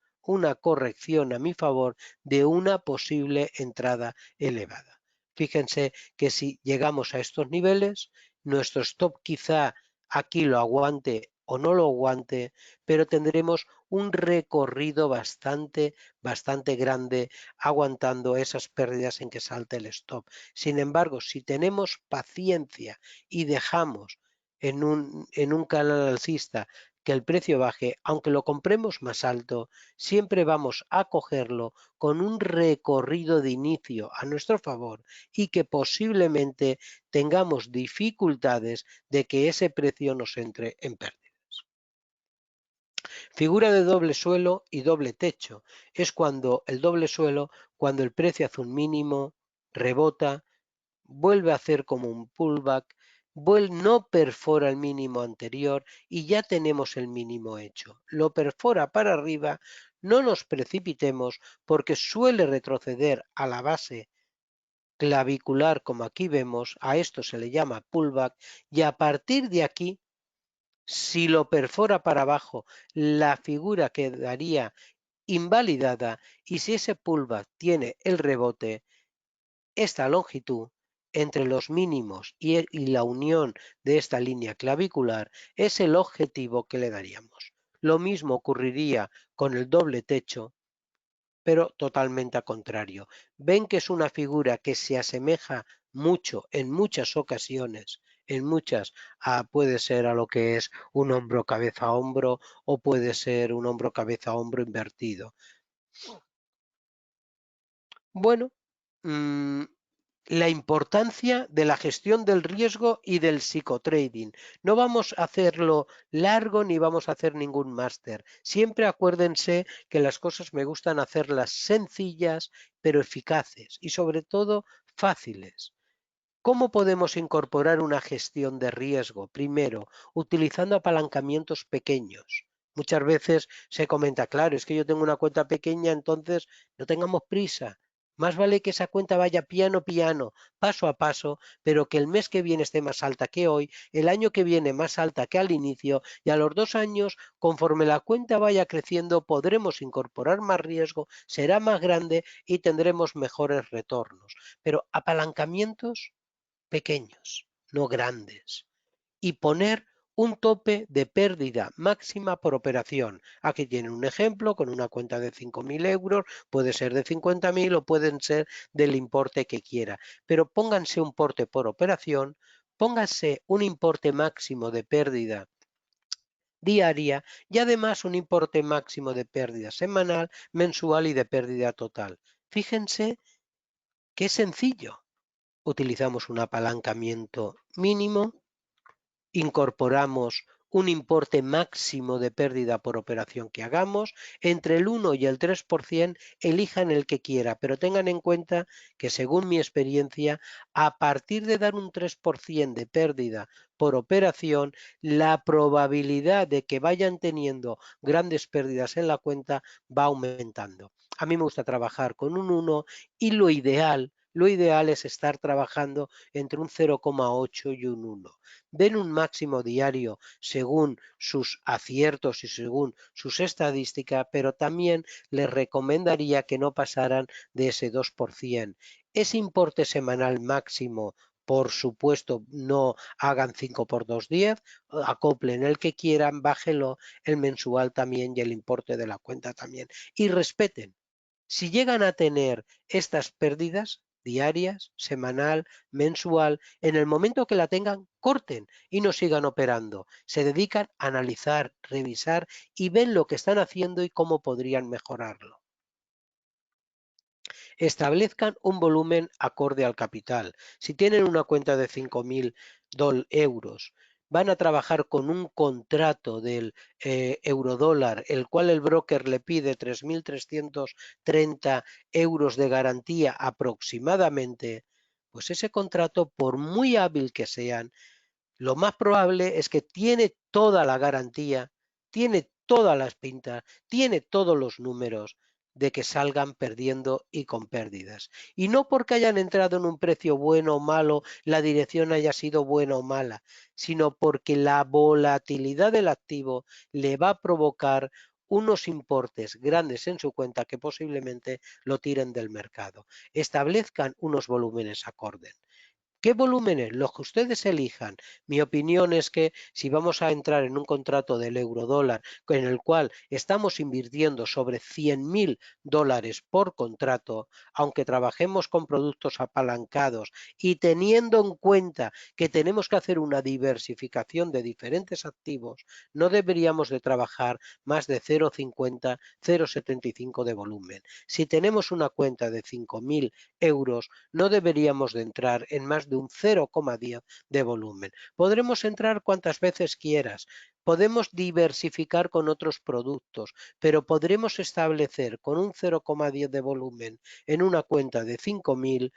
a mi favor de una posible entrada elevada. Fíjense que si llegamos a estos niveles, nuestro stop quizá aquí lo aguante o no lo aguante, pero tendremos un recorrido bastante grande aguantando esas pérdidas en que salte el stop. Sin embargo, si tenemos paciencia y dejamos en un canal alcista que el precio baje, aunque lo compremos más alto, siempre vamos a cogerlo con un recorrido de inicio a nuestro favor y que posiblemente tengamos dificultades de que ese precio nos entre en pérdida. Figura de doble suelo y doble techo. Es cuando el doble suelo, cuando el precio hace un mínimo, rebota, vuelve a hacer como un pullback, no perfora el mínimo anterior y ya tenemos el mínimo hecho. Lo perfora para arriba, no nos precipitemos porque suele retroceder a la base clavicular como aquí vemos, a esto se le llama pullback y a partir de aquí si lo perfora para abajo, la figura quedaría invalidada y si ese pullback tiene el rebote, esta longitud entre los mínimos y la unión de esta línea clavicular es el objetivo que le daríamos. Lo mismo ocurriría con el doble techo, pero totalmente a contrario. Ven que es una figura que se asemeja mucho en muchas ocasiones, puede ser a lo que es un hombro cabeza hombro o puede ser un hombro cabeza hombro invertido. Bueno, mm, la importancia de la gestión del riesgo y del psicotrading. No vamos a hacerlo largo ni vamos a hacer ningún máster. Siempre acuérdense que las cosas me gustan hacerlas sencillas pero eficaces y sobre todo fáciles. ¿Cómo podemos incorporar una gestión de riesgo? Primero, utilizando apalancamientos pequeños. Muchas veces se comenta, claro, es que yo tengo una cuenta pequeña, entonces no tengamos prisa. Más vale que esa cuenta vaya piano piano, paso a paso, pero que el mes que viene esté más alta que hoy, el año que viene más alta que al inicio, y a los 2 años, conforme la cuenta vaya creciendo, podremos incorporar más riesgo, será más grande y tendremos mejores retornos. Pero apalancamientos pequeños, no grandes, y poner un tope de pérdida máxima por operación. Aquí tienen un ejemplo con una cuenta de 5.000 euros, puede ser de 50.000 o pueden ser del importe que quiera, pero pónganse un importe por operación, pónganse un importe máximo de pérdida diaria y además un importe máximo de pérdida semanal, mensual y de pérdida total. Fíjense qué sencillo. Utilizamos un apalancamiento mínimo, incorporamos un importe máximo de pérdida por operación que hagamos, entre el 1 y el 3%, elijan el que quiera, pero tengan en cuenta que según mi experiencia, a partir de dar un 3% de pérdida por operación, la probabilidad de que vayan teniendo grandes pérdidas en la cuenta va aumentando. A mí me gusta trabajar con un 1 y lo ideal es estar trabajando entre un 0,8 y un 1. Den un máximo diario según sus aciertos y según sus estadísticas, pero también les recomendaría que no pasaran de ese 2%. Ese importe semanal máximo por supuesto, no hagan 5 por 2, 10, acoplen el que quieran, bájelo, el mensual también y el importe de la cuenta también. Y respeten. Si llegan a tener estas pérdidas diarias, semanal, mensual, en el momento que la tengan, corten y no sigan operando. Se dedican a analizar, revisar y ven lo que están haciendo y cómo podrían mejorarlo. Establezcan un volumen acorde al capital. Si tienen una cuenta de 5.000 euros, van a trabajar con un contrato del eurodólar, el cual el broker le pide 3.330 euros de garantía aproximadamente, pues ese contrato, por muy hábil que sean, lo más probable es que tiene toda la garantía, tiene todas las pintas, tiene todos los números de que salgan perdiendo y con pérdidas. Y no porque hayan entrado en un precio bueno o malo, la dirección haya sido buena o mala, sino porque la volatilidad del activo le va a provocar unos importes grandes en su cuenta que posiblemente lo tiren del mercado. Establezcan unos volúmenes acordes. ¿Qué volúmenes? Los que ustedes elijan. Mi opinión es que si vamos a entrar en un contrato del eurodólar en el cual estamos invirtiendo sobre 100.000 dólares por contrato, aunque trabajemos con productos apalancados y teniendo en cuenta que tenemos que hacer una diversificación de diferentes activos, no deberíamos de trabajar más de 0,50, 0,75 de volumen. Si tenemos una cuenta de 5.000 euros, no deberíamos de entrar en más de un 0,10 de volumen. Podremos entrar cuantas veces quieras, podemos diversificar con otros productos, pero podremos establecer con un 0,10 de volumen en una cuenta de 5.000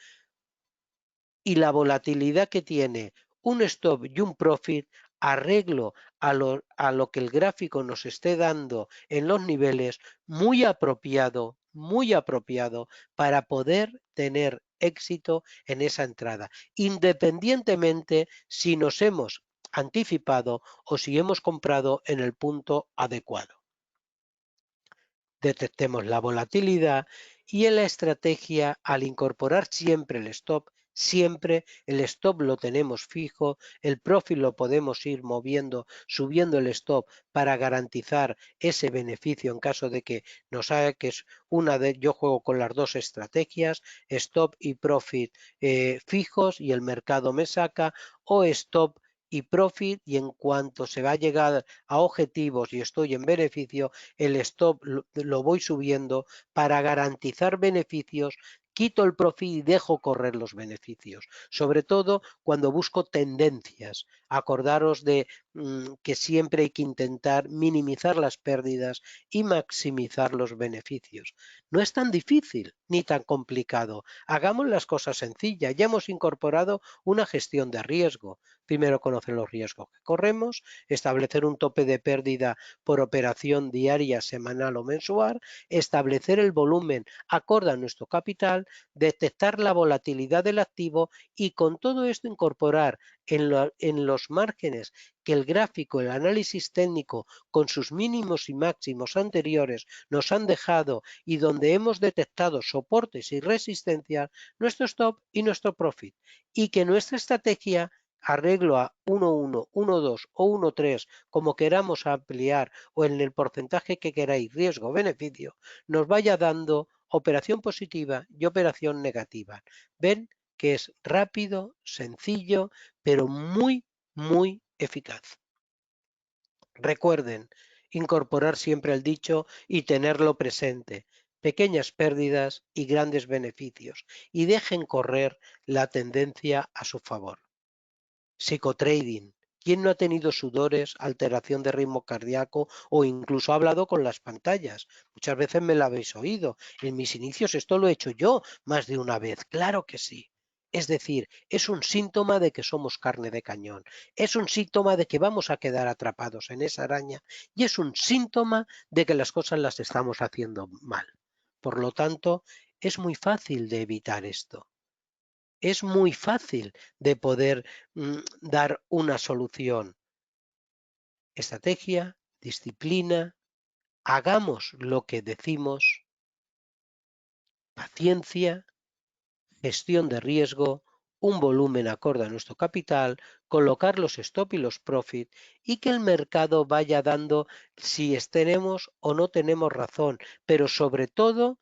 y la volatilidad que tiene un stop y un profit arreglo a lo que el gráfico nos esté dando en los niveles muy apropiado para poder tener éxito en esa entrada, independientemente si nos hemos anticipado o si hemos comprado en el punto adecuado. Detectemos la volatilidad y en la estrategia, al incorporar siempre el stop lo tenemos fijo, el profit lo podemos ir moviendo, subiendo el stop para garantizar ese beneficio en caso de que nos haga que es yo juego con las dos estrategias, stop y profit fijos y el mercado me saca, o stop y profit, y en cuanto se va a llegar a objetivos y estoy en beneficio, el stop lo voy subiendo para garantizar beneficios, quito el profit y dejo correr los beneficios. Sobre todo cuando busco tendencias. Acordaros de que siempre hay que intentar minimizar las pérdidas y maximizar los beneficios. No es tan difícil ni tan complicado. Hagamos las cosas sencillas. Ya hemos incorporado una gestión de riesgo. Primero conocer los riesgos que corremos, establecer un tope de pérdida por operación diaria, semanal o mensual, establecer el volumen acorde a nuestro capital, detectar la volatilidad del activo y con todo esto incorporar en los márgenes que el gráfico, el análisis técnico con sus mínimos y máximos anteriores nos han dejado y donde hemos detectado soportes y resistencias, nuestro stop y nuestro profit. Y que nuestra estrategia arreglo a 1.1, 1.2 o 1.3, como queramos ampliar o en el porcentaje que queráis, riesgo-beneficio, nos vaya dando operación positiva y operación negativa. Ven que es rápido, sencillo, pero muy eficaz. Recuerden, incorporar siempre el dicho y tenerlo presente. Pequeñas pérdidas y grandes beneficios, y dejen correr la tendencia a su favor. Psicotrading. ¿Quién no ha tenido sudores, alteración de ritmo cardíaco o incluso ha hablado con las pantallas? Muchas veces me lo habéis oído. En mis inicios esto lo he hecho yo más de una vez. Claro que sí. Es decir, es un síntoma de que somos carne de cañón. Es un síntoma de que vamos a quedar atrapados en esa araña y es un síntoma de que las cosas las estamos haciendo mal. Por lo tanto, es muy fácil de evitar esto. Es muy fácil de poder dar una solución. Estrategia, disciplina, hagamos lo que decimos, paciencia, gestión de riesgo, un volumen acorde a nuestro capital, colocar los stop y los profit y que el mercado vaya dando si tenemos o no tenemos razón, pero sobre todo,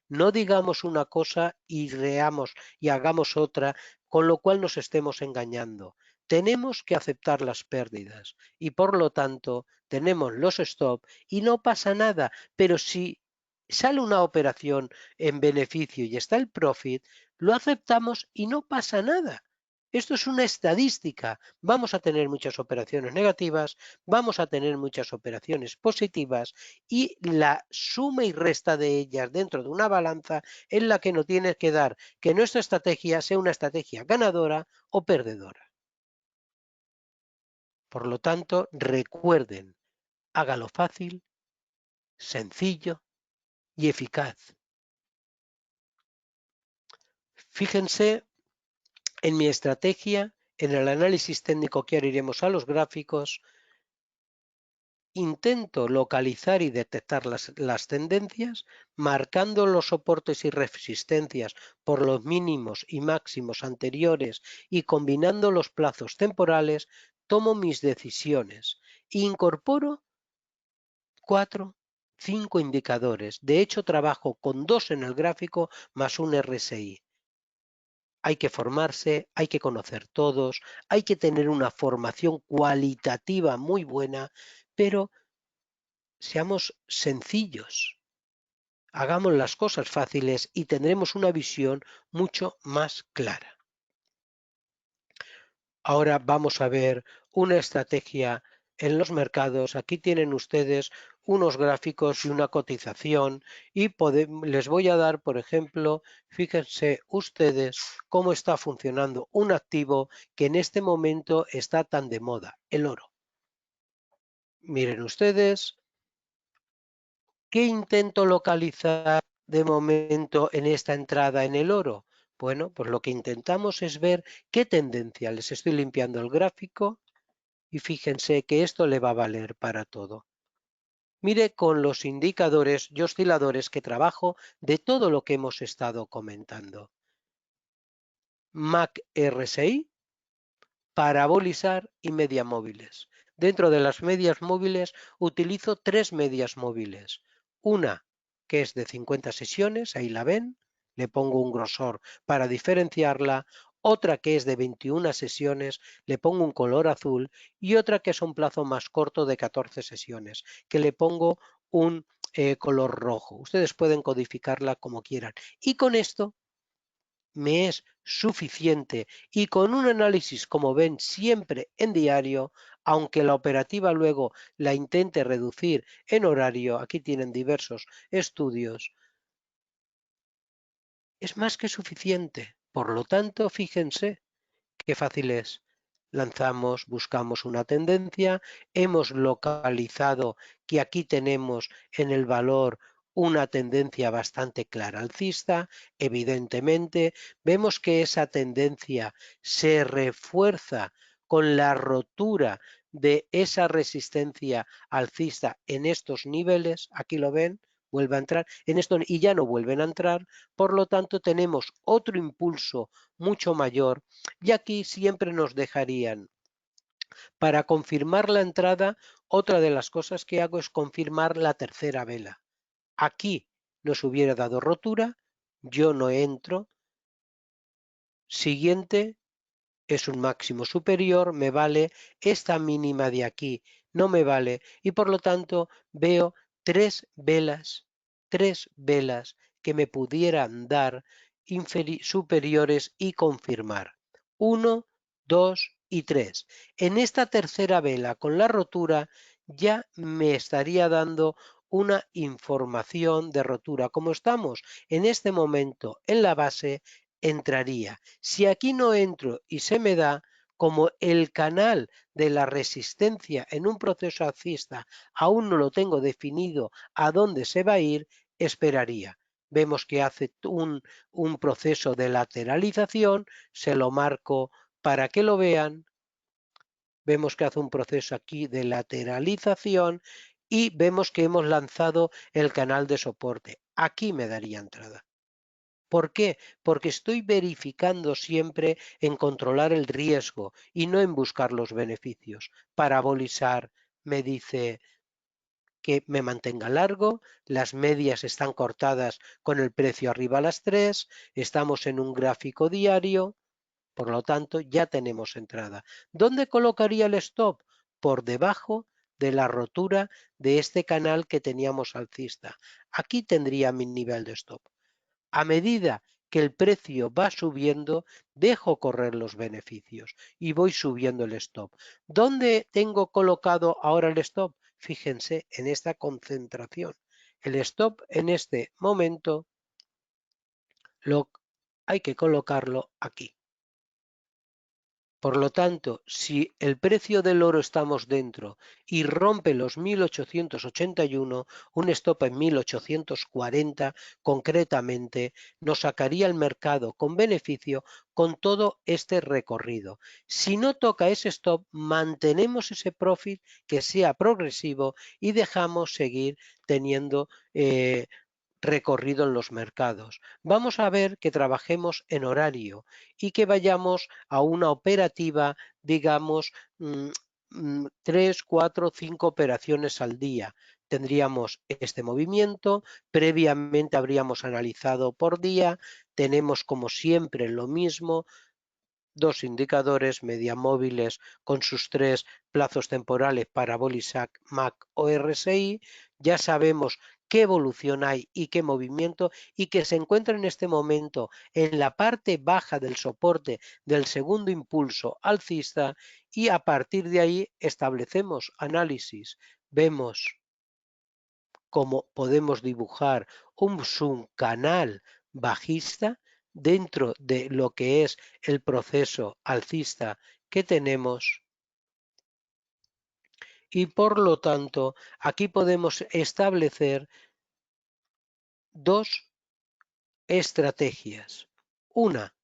no digamos una cosa y veamos y hagamos otra, con lo cual nos estemos engañando. Tenemos que aceptar las pérdidas y por lo tanto tenemos los stop y no pasa nada, pero si sale una operación en beneficio y está el profit, lo aceptamos y no pasa nada. Esto es una estadística. Vamos a tener muchas operaciones negativas, vamos a tener muchas operaciones positivas y la suma y resta de ellas dentro de una balanza es la que nos tiene que dar que nuestra estrategia sea una estrategia ganadora o perdedora. Por lo tanto, recuerden, hágalo fácil, sencillo y eficaz. Fíjense en mi estrategia, en el análisis técnico que ahora iremos a los gráficos, intento localizar y detectar las tendencias, marcando los soportes y resistencias por los mínimos y máximos anteriores y combinando los plazos temporales, tomo mis decisiones. Incorporo 4, 5 indicadores. De hecho, trabajo con 2 en el gráfico más un RSI. Hay que formarse, hay que conocer todos, hay que tener una formación cualitativa muy buena, pero seamos sencillos, hagamos las cosas fáciles y tendremos una visión mucho más clara. Ahora vamos a ver una estrategia en los mercados. Aquí tienen ustedes unos gráficos y una cotización y les voy a dar, por ejemplo, fíjense ustedes cómo está funcionando un activo que en este momento está tan de moda, el oro. Miren ustedes, ¿qué intento localizar de momento en esta entrada en el oro? Bueno, pues lo que intentamos es ver qué tendencia. Les estoy limpiando el gráfico y fíjense que esto le va a valer para todo. Mire con los indicadores y osciladores que trabajo de todo lo que hemos estado comentando. MAC RSI, parabolizar y media móviles. Dentro de las medias móviles utilizo 3 medias móviles. Una que es de 50 sesiones, ahí la ven, le pongo un grosor para diferenciarla. Otra que es de 21 sesiones, le pongo un color azul y otra que es un plazo más corto de 14 sesiones, que le pongo un color rojo. Ustedes pueden codificarla como quieran. Y con esto me es suficiente y con un análisis, como ven, siempre en diario, aunque la operativa luego la intente reducir en horario, aquí tienen diversos estudios, es más que suficiente. Por lo tanto, fíjense qué fácil es. Lanzamos, buscamos una tendencia, hemos localizado que aquí tenemos en el valor una tendencia bastante clara alcista, evidentemente, vemos que esa tendencia se refuerza con la rotura de esa resistencia alcista en estos niveles, aquí lo ven, vuelve a entrar en esto y ya no vuelven a entrar, por lo tanto tenemos otro impulso mucho mayor y aquí siempre nos dejarían. Para confirmar la entrada, otra de las cosas que hago es confirmar la tercera vela. Aquí nos hubiera dado rotura, yo no entro. Siguiente es un máximo superior, me vale. Esta mínima de aquí no me vale y por lo tanto veo tres velas que me pudieran dar superiores y confirmar. 1, 2 y 3. En esta tercera vela con la rotura ya me estaría dando una información de rotura. Como estamos en este momento en la base, entraría. Si aquí no entro y se me da, como el canal de la resistencia en un proceso alcista aún no lo tengo definido a dónde se va a ir, esperaría. Vemos que hace un proceso de lateralización, se lo marco para que lo vean. Vemos que hace un proceso aquí de lateralización y vemos que hemos lanzado el canal de soporte. Aquí me daría entrada. ¿Por qué? Porque estoy verificando siempre en controlar el riesgo y no en buscar los beneficios. Parabolizar me dice que me mantenga largo, las medias están cortadas con el precio arriba a las 3, estamos en un gráfico diario, por lo tanto ya tenemos entrada. ¿Dónde colocaría el stop? Por debajo de la rotura de este canal que teníamos alcista. Aquí tendría mi nivel de stop. A medida que el precio va subiendo, dejo correr los beneficios y voy subiendo el stop. ¿Dónde tengo colocado ahora el stop? Fíjense en esta concentración. El stop en este momento hay que colocarlo aquí. Por lo tanto, si el precio del oro estamos dentro y rompe los 1881, un stop en 1840 concretamente nos sacaría al mercado con beneficio con todo este recorrido. Si no toca ese stop, mantenemos ese profit que sea progresivo y dejamos seguir teniendo recorrido en los mercados. Vamos a ver que trabajemos en horario y que vayamos a una operativa, digamos, 3, 4, 5 operaciones al día. Tendríamos este movimiento, previamente habríamos analizado por día, tenemos como siempre lo mismo, dos indicadores media móviles con sus tres plazos temporales parabólica, MAC o RSI. Ya sabemos qué evolución hay y qué movimiento y que se encuentra en este momento en la parte baja del soporte del segundo impulso alcista y a partir de ahí establecemos análisis. Vemos cómo podemos dibujar un subcanal bajista dentro de lo que es el proceso alcista que tenemos y por lo tanto aquí podemos establecer dos estrategias. Una,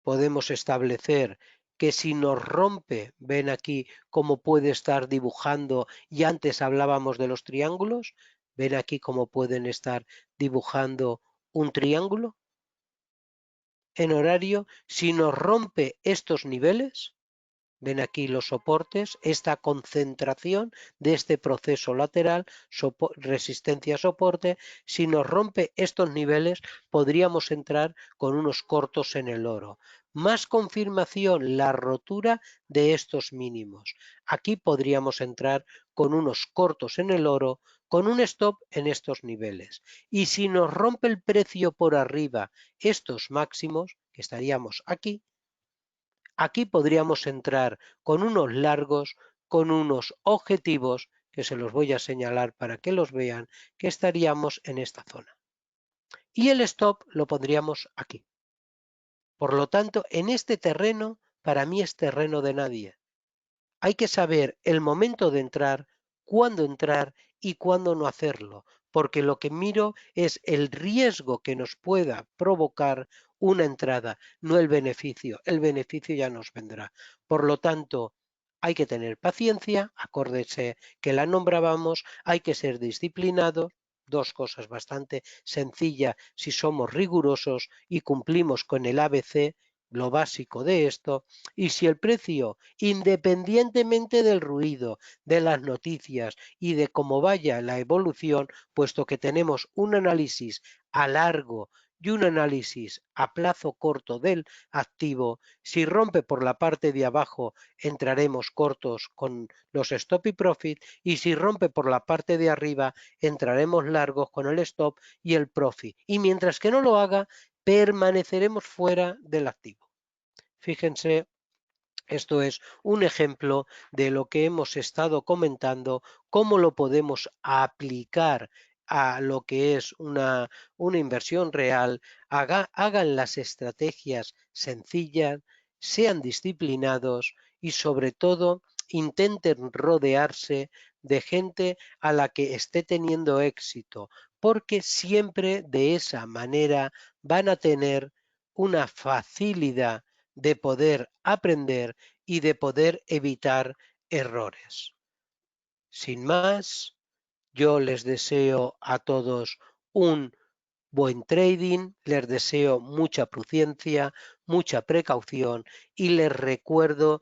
podemos establecer que si nos rompe, ven aquí cómo puede estar dibujando y antes hablábamos de los triángulos, ven aquí cómo pueden estar dibujando un triángulo en horario, si nos rompe estos niveles, ven aquí los soportes, esta concentración de este proceso lateral, resistencia-soporte, si nos rompe estos niveles podríamos entrar con unos cortos en el oro. Más confirmación, la rotura de estos mínimos. Aquí podríamos entrar con unos cortos en el oro, con un stop en estos niveles. Y si nos rompe el precio por arriba estos máximos, que estaríamos aquí, aquí podríamos entrar con unos largos, con unos objetivos, que se los voy a señalar para que los vean, que estaríamos en esta zona. Y el stop lo pondríamos aquí. Por lo tanto, en este terreno, para mí es terreno de nadie. Hay que saber el momento de entrar, cuándo entrar y cuándo no hacerlo, porque lo que miro es el riesgo que nos pueda provocar una entrada, no el beneficio. El beneficio ya nos vendrá. Por lo tanto, hay que tener paciencia, acuérdese que la nombrábamos, hay que ser disciplinado, dos cosas bastante sencillas si somos rigurosos y cumplimos con el ABC, lo básico de esto, y si el precio, independientemente del ruido, de las noticias y de cómo vaya la evolución, puesto que tenemos un análisis a largo y un análisis a plazo corto del activo, si rompe por la parte de abajo entraremos cortos con los stop y profit y si rompe por la parte de arriba entraremos largos con el stop y el profit. Y mientras que no lo haga, permaneceremos fuera del activo. Fíjense, esto es un ejemplo de lo que hemos estado comentando, cómo lo podemos aplicar a lo que es una inversión real, hagan las estrategias sencillas, sean disciplinados y sobre todo intenten rodearse de gente a la que esté teniendo éxito, porque siempre de esa manera van a tener una facilidad de poder aprender y de poder evitar errores. Sin más, yo les deseo a todos un Buen trading, les deseo mucha prudencia, mucha precaución y les recuerdo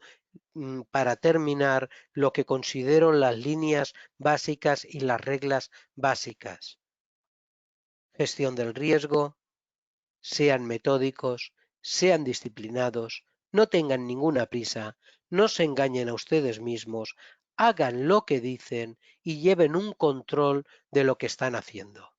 para terminar lo que considero las líneas básicas y las reglas básicas. Gestión del riesgo, sean metódicos, sean disciplinados, no tengan ninguna prisa, no se engañen a ustedes mismos, hagan lo que dicen y lleven un control de lo que están haciendo.